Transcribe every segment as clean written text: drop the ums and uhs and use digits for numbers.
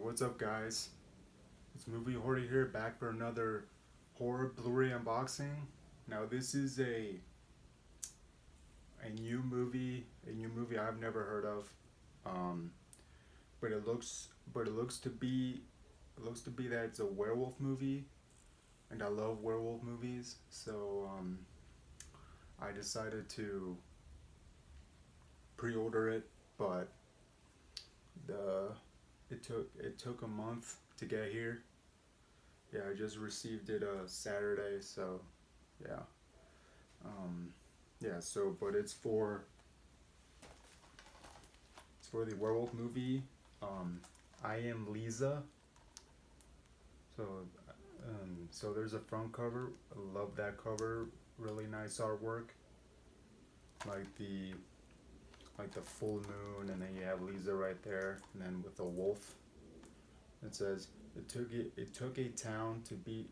What's up, guys? It's Movie Hoarder here, back for another horror Blu-ray unboxing. Now, this is a new movie I've never heard of. Um, but it looks to be that it's a werewolf movie, and I love werewolf movies. So I decided to pre-order it, but the it took a month to get here. Yeah, I just received it Saturday, so yeah. Um, yeah, so but it's for the werewolf movie. I Am Lisa. So so there's a front cover. I love that cover. Really nice artwork. Like the full moon, and then you have Lisa right there, and then with a wolf. It says it took a town to beat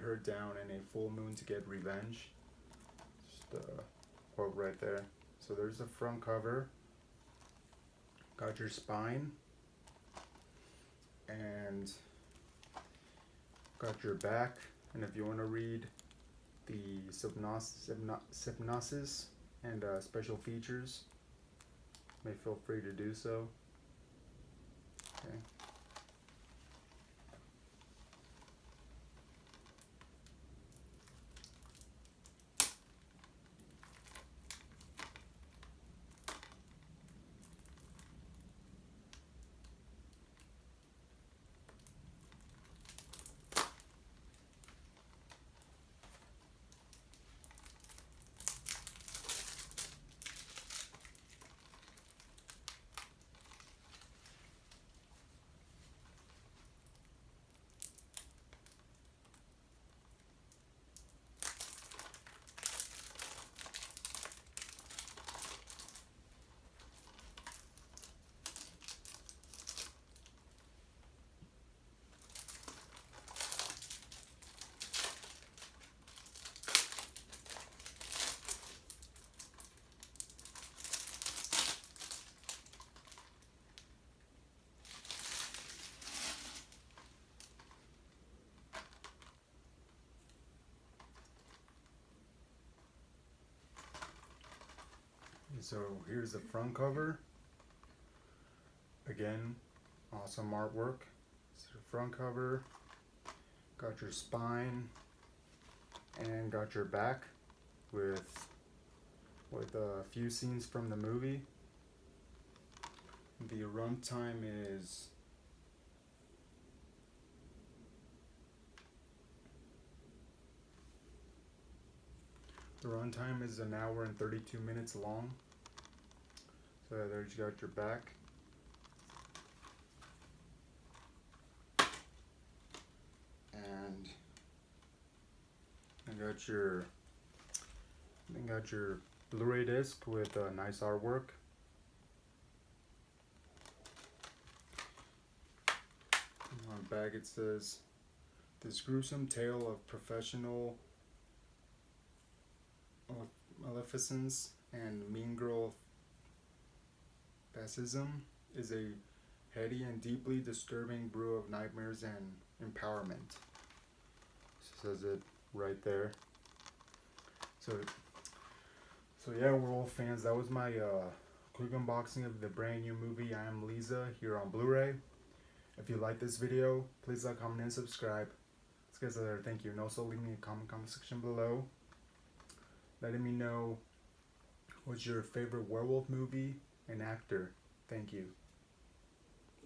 her down, and a full moon to get revenge. Just a quote right there. So there's the front cover. Got your spine, and got your back. And if you want to read the synopsis and special features, may feel free to do so. Okay. So here's the front cover. Again, awesome artwork. It's the front cover. Got your spine and got your back with a few scenes from the movie. The runtime is an hour and 32 minutes long. So there you got your back. And got your Blu-ray disc with nice artwork. On the back it says, "This gruesome tale of professional maleficence and mean girl fascism is a heady and deeply disturbing brew of nightmares and empowerment." Says it right there. So yeah, we're all fans. That was my quick unboxing of the brand new movie I Am Lisa here on Blu-ray. If you like this video, please like, comment, and subscribe. Let's get there. Thank you. And also leave me a comment section below, letting me know what's your favorite werewolf movie and actor. Thank you.